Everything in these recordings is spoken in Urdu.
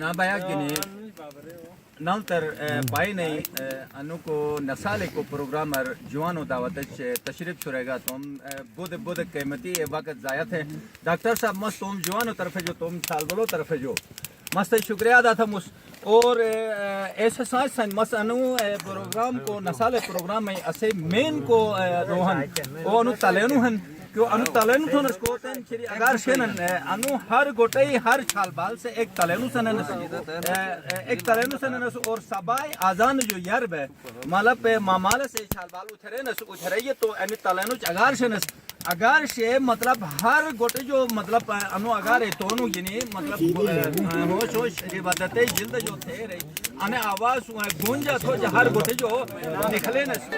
نابایا گنی نالتر پای نہیں انو کو نسالے کو پروگرامر جوانو دعوت تشریف چھوڑے گا تم بود قیمتی وقت ضائع ہے ڈاکٹر صاحب مست تم جوانو طرف جو تم سال بولو طرف جو مست شکریہ ادا تھا مس اور ایسے سائنس سائن مس انو پروگرام کو نسالے پروگرام میں اسے مین کو روحن او انو تالینو ہن کیوں انو تالینو تو نسکو تن چری اگر شنن انو ہر گوٹے ہر چھال بال سے ایک تالینو سنن ایک تالینو سنن اور سبای آزان جو یرب ہے مالا پہ مامال سے چھال بال اتھرے نس اتھرے تو انی تالینو اگر شنس اگر شے مطلب ہر گوٹے جو مطلب انو اگر ہے تو انو یعنی مطلب ہوش ہوش عبادت جلد جو تھے رہی انے آواز گونجا تو ہر گوٹے جو نکلے نس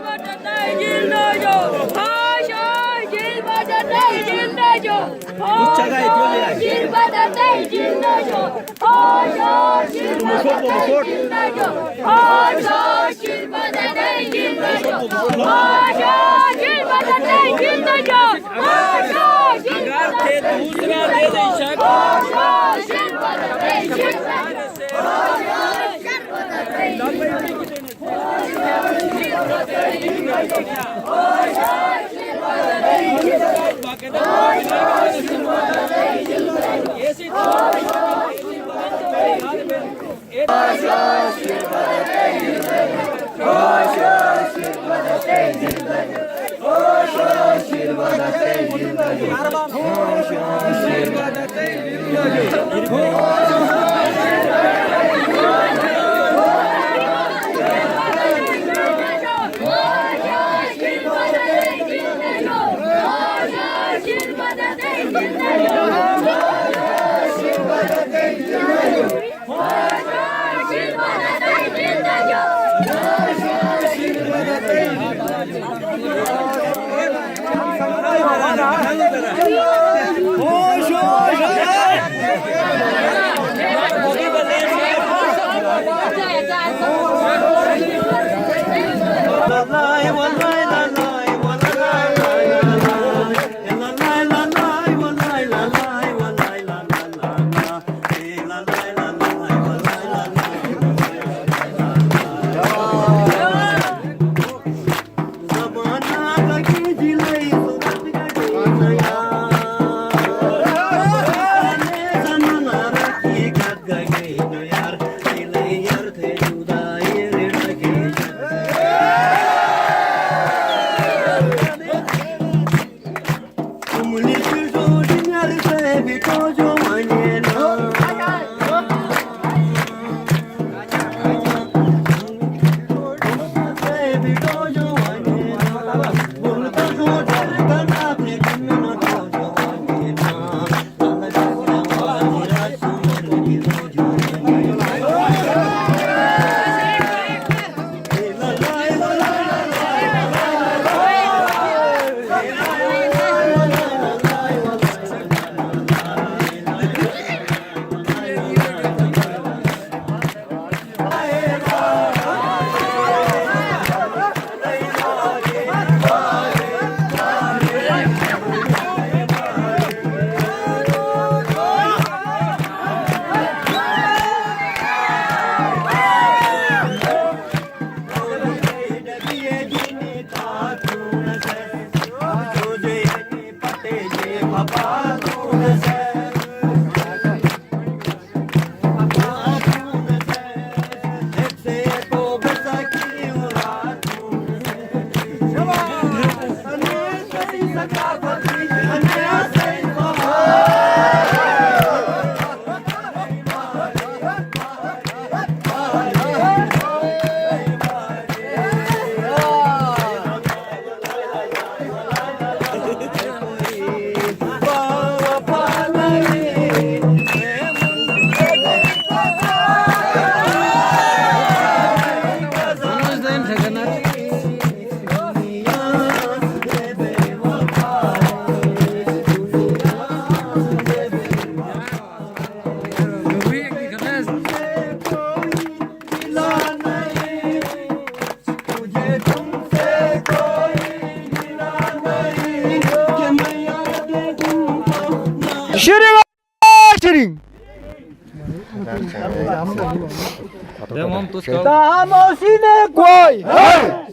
خاموشی نے کوئی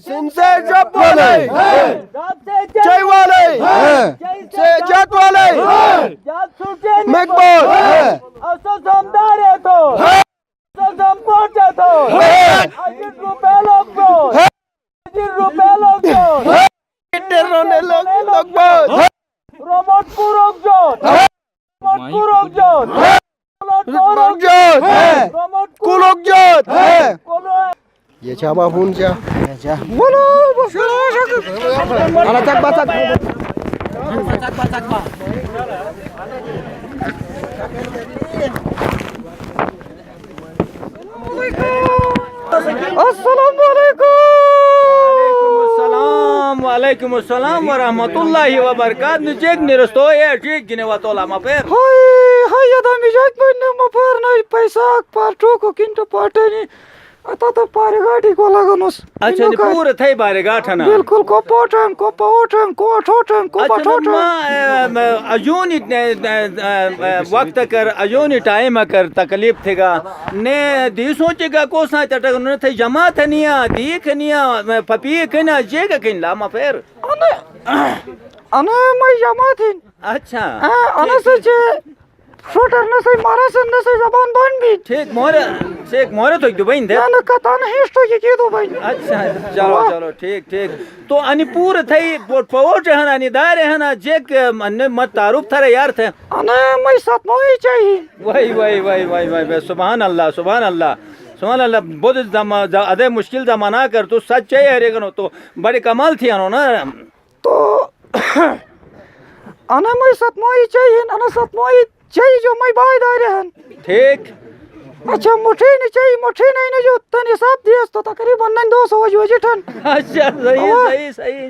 سن سے جب والے چای والے سے جات والے مقبول اسم دارے تو اسم پوچھے تو اجر روپے لوگ کو رونے لوگ روموٹ پورک جوت کولوک جوت یہ چابا فون کیا بولو انا تک باتک السلام علیکم وعلیکم السلام ورحمۃ اللہ وبرکاتہ چیک نرستو ہے ٹھیک گنے واتولا ما پھر ہائی ادم جاک بننے ما پھر نہ پیسہ پارٹو کو کینٹو پارٹنی اتا تو پارے گاڑی کو لگنوس اچھا نی پورا تھئی بارے گاٹھنا بالکل کو پوٹن کو پوٹن کو ٹھوٹن کو بٹھوٹن اجونی وقت کر اجونی ٹائم کر تکلیف تھے گا نے دی سوچے گا کو سا تٹ نے تھے جماعت نیا دیکھ نیا پپی کنا جے گا کن لا ما پھر انا میں جماعت اچھا انا سچ شوٹر نہ سے مارا سن نہ سے زبان بن بھی ٹھیک مورے تو دبئی دے نہ کتا نہ ہسٹو کی دو بھائی اچھا چلو ٹھیک تو انی پورا تھئی پوٹ ہن انی دار ہن جے من مت تعارف تھرے یار تھے انا میں ساتھ موئی چاہیے وای سبحان اللہ بہت ادے مشکل زمانہ کر تو سچ چاہیے ہرے گنو تو بڑے کمال تھی انو نا تو انا میں ساتھ موئی چاہیے انا ساتھ موئی چاہیے جو میں بائی دارے ہیں ٹھیک اچھا مٹھی نہیں چاہیے مٹھی نہیں جو تن حساب دیس تو تقریباً 200 وجٹن اچھا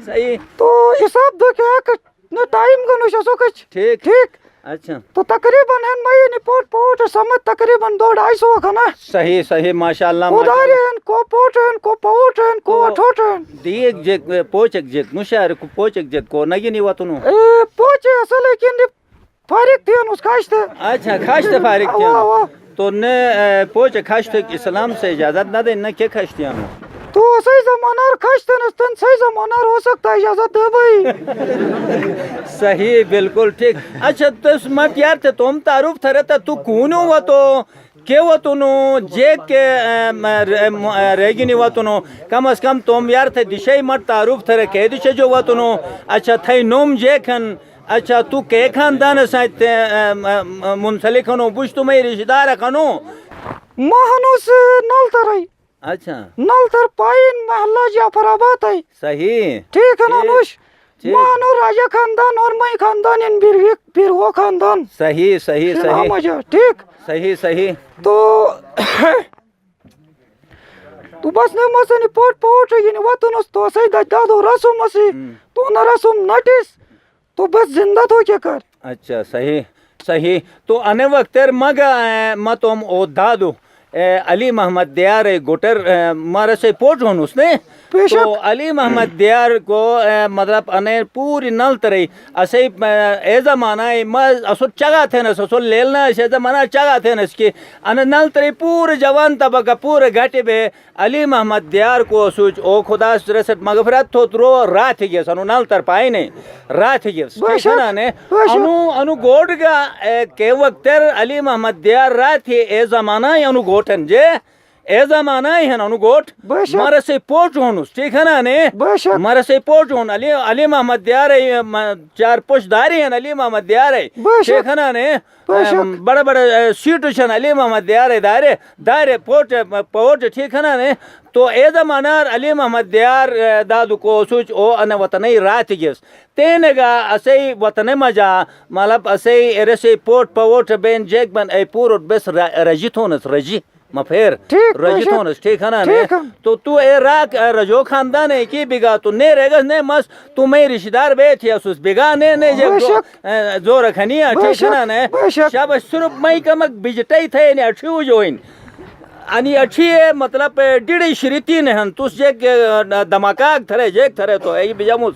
صحیح تو حساب دو کیا نہ ٹائم کو نشا سو کچھ ٹھیک اچھا تو تقریباً ہیں میں نہیں پوٹ سمجھ تقریباً 200-250 کا نا صحیح ماشاءاللہ کو دارے ہیں کو پوٹن کو پوٹن کو ٹھوٹن دیک جک پوچک جک مشار کو پوچک جک کو نگی نہیں واتنو پوچے اصل لیکن فارغ تھی اس کاشت اچھا کاشت فارغ تھی تو نے پوچ کاشت اسلام سے اجازت نہ دے نہ کیا کاشت ہیں تو صحیح زمانہ کاشت نستن صحیح زمانہ ہو سکتا ہے اجازت دے بھائی صحیح بالکل ٹھیک اچھا تو مت یار تے تم تعارف تھرتا تو کونو و تو کہ وطنو جے کے ریگینی وطنو کم از کم تم یار تھے دشای مت تعارف تھرے کہ دشے جو وطنو اچھا تھئی نوم جے کھن اچھا تو کہ خاندان ساتھ منسلک ہنو بوش تو میں رشتہ دار کھنو مہنوس نلتر اچھا نلتر پائن محلہ جعفر آباد ہے صحیح ٹھیک ہے نانوش مہنو راجہ خاندان اور میں خاندان ان بیرو خاندان صحیح ٹھیک صحیح تو بس نے مسنی پوٹ یعنی وطنس تو صحیح دادو رسوم مسی تو نہ رسوم نٹس تو بس زندہ تو کیا کر اچھا صحیح تو انے وقت مگا متوم او دادو علی محمد دیار گوٹر مارے سے پوٹ ہون اس نے تو علی محمد دیار کو مطلب انے پوری نل ترئی اسے اے زمانہ اسو چگا تھے نا سو لیلنا اسے زمانہ چگا تھے نا اس کی انے نل ترئی پورے جوان طبقہ پورے گھاٹے بے علی محمد دیار کو سوچ او خدا رسد مغفرت تو رو رات ہی گیس انو نل تر پائی نہیں رات ہی گیس ٹھیک ہے نا نے انو گوڑ گا کہ وقت علی محمد دیار رات ہی اے زمانہ انو گوٹن جے اے زمانہ ہی ہے نا انو گوٹ مارا سے پوٹ ہونس ٹھیک ہے نا نے مارا سے پوٹ ہون علی محمد دیار چار پوش داری ہیں علی محمد دیار ٹھیک ہے نا نے بڑا سیٹو چھن علی محمد دیار دارے پوٹ ٹھیک ہے نا نے تو اے زمانہ علی محمد دیار دادو کو سوچ او انا وطنی رات گیس تینے گا اسی وطن مجا مطلب اسی ارسی پوٹ بین جیک بن اے پورت بس رجی تھونس رجی ما پھر رجی تھونس ٹھیک ہے نا نے تو اے راک رجو خاندان ہے کی بگا تو نے رگس نے مس تو میں رشتہ دار بیت یا سوس بگا نے زور کھنیا ٹھیک ہے نا نے شابش صرف میں کمک بجٹائی تھے نے اچھو جوین انی اچھی مطلب ڈیڑی شریتی نے ہن توس جیک دماکاک تھرے جیک تھرے تو ای بجاموس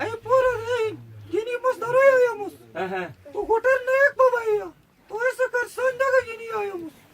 ay pura ay gini mas daroya yamus to goter ne ek babaiya to aise kar sandaga gini ayamus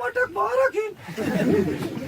matak barakin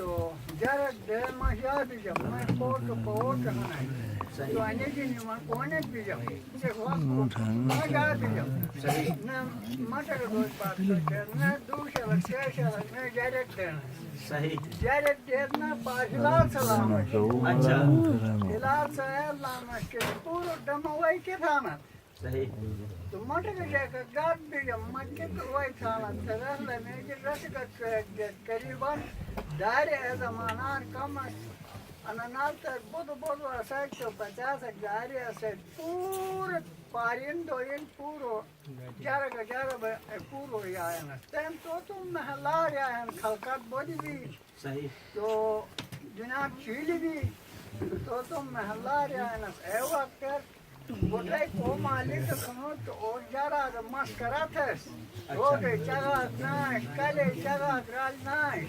تو جرک دے ما یاد جب میں فوٹو پوٹ ہنا تو انے کی ما کونے بھی جب سے وقت ما یاد جب نہ مٹر روز بات نہ دوسرا وقت نہ جرک دے صحیح جرک دے نہ باجلال سلام اچھا ہلال سلام کے پورا دموئی کے تھانا صحیح تو مٹر کے جگہ گاد بھی جب مکے تو وہی تھانا ترہ لنے کی رسکت قریباً دائرے زمانان کم انانال تک بود واسک تو 50 دائرے سے پورا پارین دوین پورو جارہ پورو یائن تم تو تم محلار یائن خلقات بودی بھی صحیح تو جناب چیلی بھی تو تم محلار یائن اے وقت بودائی کو مالک کنوت او جارہ مسکرات ہے روگے چگات نائش کلے چگات رال نائش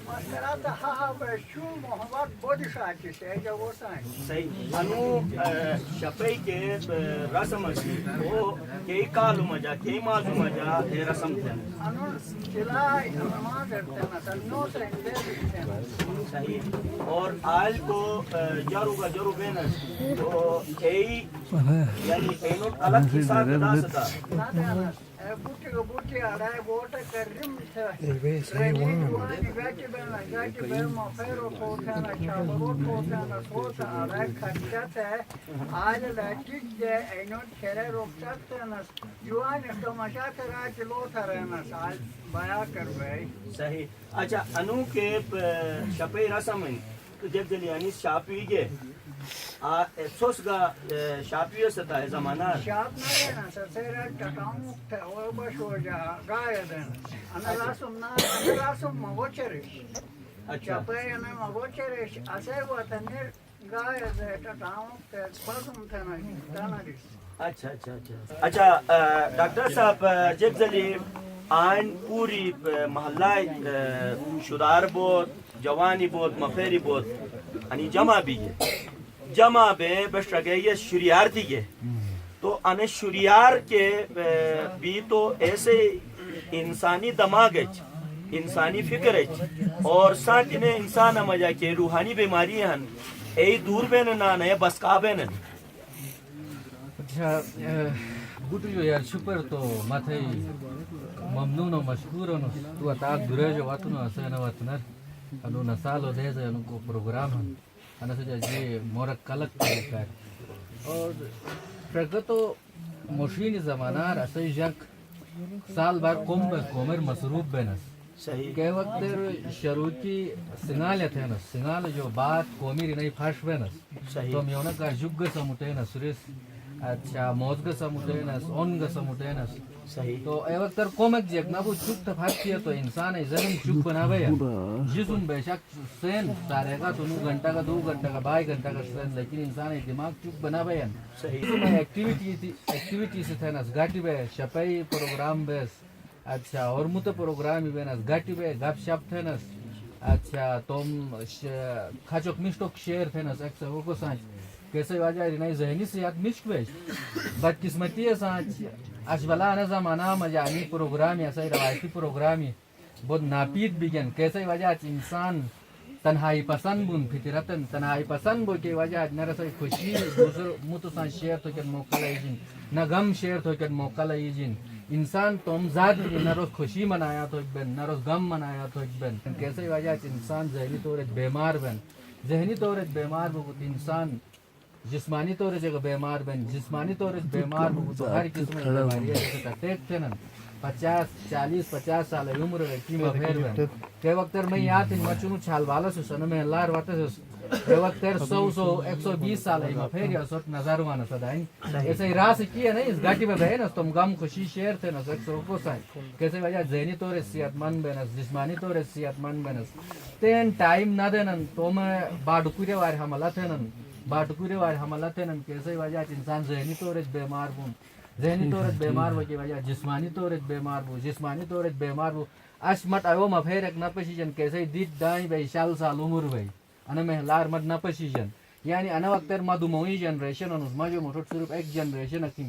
مسکرات ہاں بے شو محبت بودی شاکی سے ایجا وہ سائن صحیح انو شپئی کے رسم اسی وہ کئی کالو مجا کئی مازو مجا اے رسم تھے انو چلائی نماز ارتنا سل نو سے اندر صحیح اور آل کو جارو بینس تو ای یعنی اینوٹ الگ حساب دا ستا بوٹی کو بوٹی آڑائے بوٹا کریم تھا رہی جوانی گاٹی بیرما فیرو کوتانا چابرو کوتانا سوتا آڑائے خرچت ہے آج لیٹک دے اینوٹ کھرے روکتت تینا جوانی تماشات راج لوتا رہنا سال بیا کر گئی صحیح اچھا انو کے شپئی رسم تو جب جلیانی شاپی گے افسوس کا شاپی ستا ہے زمانہ شاپ نہ دینا سسیرا ٹکاؤں تھے اور بش ہو جا گائے دینا انا راسم مغوچرش اچھا پہ انا مغوچرش اسے وہ تنیر گائے دے ٹکاؤں تھے پسم تھے نا اچھا اچھا اچھا اچھا ڈاکٹر صاحب جب جلی آئین پوری محلہ شدار بود جوانی بود مفیری بود یعنی جمع بھی ہے جمع بے بشرگے یہ شریار دیگے تو انہیں شریار کے بھی تو ایسے انسانی دماغ انسانی فکر اور ساتھ انہیں انسان مجا کے روحانی بیماری ہیں ای دور بین نانا ہے بسکا بین اچھا بوٹو جو یار شپر تو ماتھے ممنون و مشکور و تو اتاق درے جو واتنو اسے واتنر انو نسالو دے زے انو کو پروگرام ہن انا سجا جی مورک کلک کر اور پرگتو مشین زمانار اسے جک سال بار کومر مصروف بینس صحیح کہ وقت شروعی سنگال تھے نا سنگال جو بات کومیر نہیں پھاش بینس صحیح تو میونا کا جگ سمٹینس سریس اچھا موزگ سمٹینس اونگ سمٹینس صحیح تو اے وقت کومک جیک نہ وہ چک تفاق کیا تو انسان ذہن چک بنا بیا جسم بے شک سین سارے گا تو 9 گھنٹہ کا 2 گھنٹہ کا 22 گھنٹہ کا سین لیکن انسان دماغ چک بنا بیا صحیح میں ایکٹیویٹی سے تھے نس گاٹی بے شپئی پروگرام بیس اچھا اور مت پروگرام بے نس گاٹی بے گپ شپ تھے نس اچھا تم کھچوک مشٹوک شیر تھے نس ایک سو کو سانچ کیسے واجہ نہیں ذہنی سے یاد مشک بیش بدقسمتی ہے سانچ اشبلا نہ زمانہ مجانی پروگرام ایسا روایتی پروگرام بہت ناپید بگن کیسے وجہ انسان تنہائی پسند بن فطرتن تنہائی پسند بو کی وجہ نہ رسائی خوشی دوسر متسان شیئر تو کن موقع لیجن نہ غم شیئر تو کن موقع لیجن انسان تم ذات نہ روز خوشی منایا تو بن نہ روز غم منایا تو بن کیسے وجہ انسان ذہنی طور بیمار بن ذہنی طور بیمار بو انسان جسمانی طور جگہ بیمار بن جسمانی طور بیمار ہو تو ہر قسم کی بیماری ہے ٹیک تھے نا 50 سال عمر کی مفیر بن کہ وقت میں یاد ان مچونو چھال والا سے سن میں اللہ روات کہ وقت 120 سال ہے مفیر یا سوت نظر وانا صدائیں ایسے ہی راہ سے کیا نہیں اس گاٹی میں بہے نا تم غم خوشی شیر تھے نا 100 کو سائیں کیسے وجہ ذہنی طور صحت مند بنس جسمانی طور صحت مند بنس تین ٹائم نہ دینا تو میں باڈکورے وار حملہ تھے نا باٹکورے وار حملہ تھے نا کیسے وجہ انسان ذہنی طور بیمار بون ذہنی طور بیمار ہو کی وجہ جسمانی طور بیمار ہو جسمانی طور بیمار ہو اش مت ایو مفیر ایک نہ پشیجن کیسے دیت دائیں بھائی سال عمر بھائی انا میں لار مت نہ پشیجن یعنی انا وقت مدوموی جنریشن انس ماجو موٹر صرف ایک جنریشن اکیم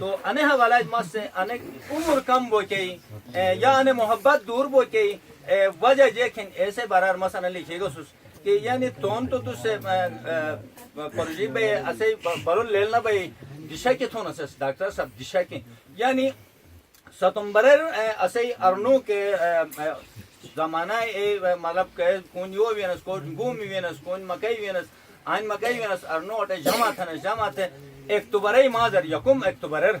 تو انہیں حوالہ مس سے انہیں عمر کم بو کے یا انہیں محبت دور بو کے وجہ دیکھیں ایسے برار مسئلہ لکھے گا سوس کہ یعنی تون تو سے پروجی بے اسے برول لیلنا بے دشا کے تھونا سے ڈاکٹر صاحب دشا کے یعنی ستمبرر اسے ارنو کے زمانہ مطلب کہ کون یو وینس کون گومی وینس کون مکئی وینس آئین مکئی وینس ارنو اٹھے جمع تھے اکتوبرئی مادر یکم اکتوبرر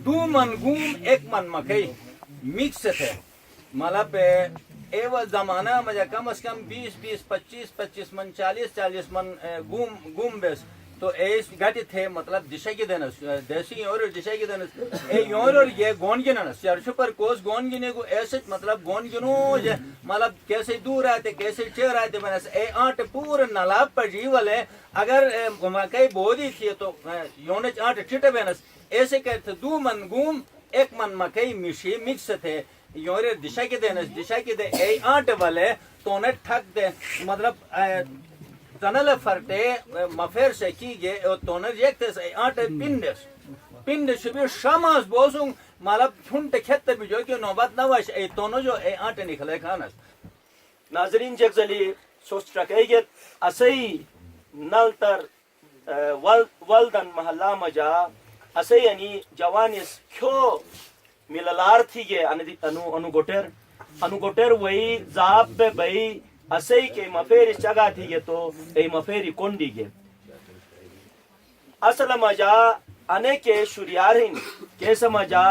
2 من گوم 1 من مکئی مکس تھے مطلب ایو زمانہ مجھے کم از کم 20 25 من 40 من گوم بیس تو ایس گاٹی تھے مطلب دشا کی دینس دیسی اور دشا کی دینس اے یور اور یہ گون گننس چرچ پر کوس گون گنے کو ایسے مطلب گون گنو مطلب کیسے دور آتے کیسے چیر آتے بنس اے آنٹ پور نلاب پر جیولے اگر مکئی بودی تھی تو یونچ آنٹ چٹ بنس ایسے کہتے 2 من گوم 1 من مکئی مشی مکس تھے یور دشا کی دینس دشا کی دے اے آنٹ والے تو نے ٹھک دے مطلب تنل فرٹے مفیر سے کی گئے اور تونر یکتے سے آنٹے پندس شبیر شاماز بوزوں مطلب چھنٹ کھیت بھی جو کہ نوبت نواش اے تونو جو اے آنٹے نکھلے کھانس ناظرین جگزلی سوچ رکھے گئے اسی نلتر والدن محلہ مجا اسی یعنی جوانیس کھو ملالار تھی گئے انو گوٹر وہی زاب بے بھئی اسے کے مفیری چگا تھی گے تو اے مفیری کونڈی گے اصل مجا انے کے شریار ہیں کیسا مجا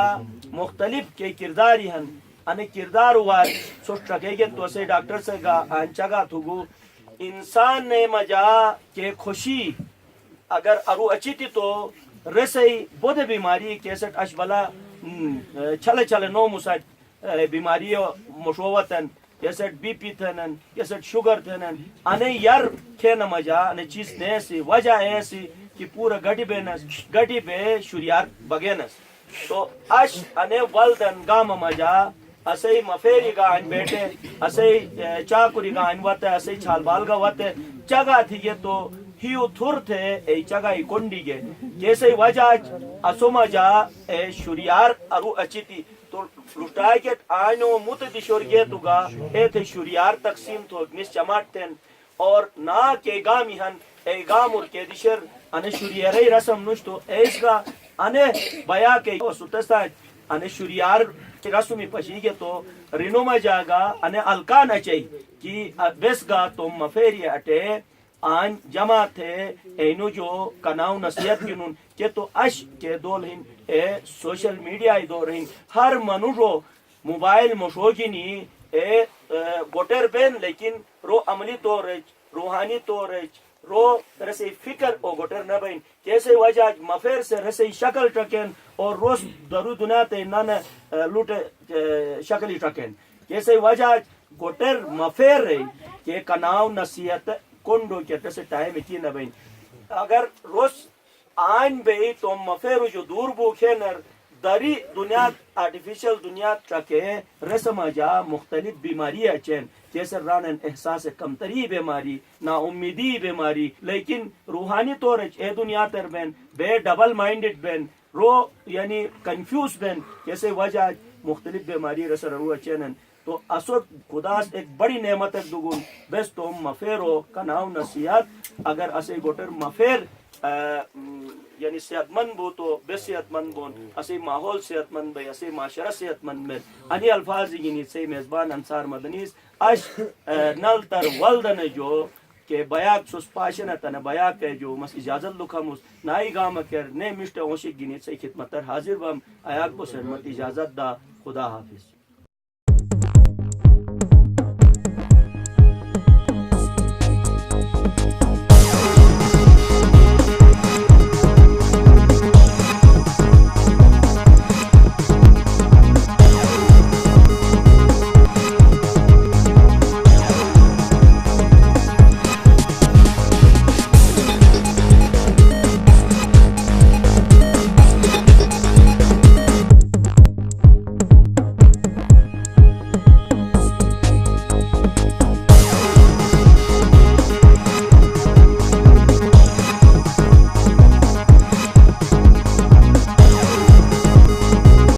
مختلف کے کرداری ہیں انے کردار وار سوچ رکھے گے تو اسے ڈاکٹر سے گا آن چگا تھگو انسان نے مجا کے خوشی اگر ارو اچھی تھی تو رسائی بودھ بیماری کیسٹ اشبلا چھلے نو مساٹ بیماری مشوتن کیسٹ بی پی تھنن کیسٹ شوگر تھنن انے یار کھینا مجا انے چیز نیسی وجہ ایسی کہ پورا گٹی بے شریار بگینس تو اش انے والدن گام مجا اسے مفیری گا ان بیٹے اسے چاکوری گا ان وتے اسے چھال بال گا وتے چگا تھی گے تو ہیو تھر تھے اے چگا ہی کنڈی گے کیسے وجہ اسو مجا اے شریار ارو اچھی تھی تو لٹائے کے آئینو موت دیشور گئے تو گا اے تھے شریار تقسیم تو اگنیس چماٹ تھے اور نا کے گامی ہن اے گام اور کے دیشر انے شریاری رسم نوشتو ایس گا انے بیا کے سوتستا انے شریار رسمی پشی گے تو رینو میں جاگا انے الکان اچھئی کہ بیس گا تو مفیری اٹے آن جمع تھے اینو جو کناؤ نصیحت گنون کہ تو اش کے دول ہن اے سوشل میڈیا ای دور ہن ہر منو رو موبائل مشوگینی اے گوٹر بین لیکن رو عملی طور روحانی طور رو رسی فکر او گوٹر نہ بین کیسے وجہ مفیر سے رسی شکل ٹکن اور روز درو دنیا تے نان لوٹ شکلی ٹکن کیسے وجہ گوٹر مفیر رہی کہ کناؤ نصیحت کنڈو کہتے سے ٹائم کی نہ بین اگر روز آئین بے تو مفیرو جو دور بو کھینر داری دنیا آرٹیفیشل دنیا ٹرکے رسم جا مختلف بیماری اچین جیسے رانن احساس کمتری بیماری نا امیدی بیماری لیکن روحانی طور اے دنیا تر بین بے ڈبل مائنڈڈ بین رو یعنی کنفیوز بین جیسے وجہ مختلف بیماری رسر رو اچینن تو اصل خدا ایک بڑی نعمت دگون بس تو مفیرو کناؤ نصیحت اگر اسے گوٹر مفیر یعنی صحت مند بو تو بے صحت مند بون اسی ماحول صحت مند بے اسی معاشرہ صحت مند میں انی الفاظ گینی سے میزبان انصار مدنیس اش نل تر ولدن جو کہ بیاک سوس پاشنتن بیاک ہے جو مس اجازت لکھمس نائی گام کر نے مشت اوشی گینی سے خدمت حاضر بم ایاک کو سرمت اجازت دا خدا حافظ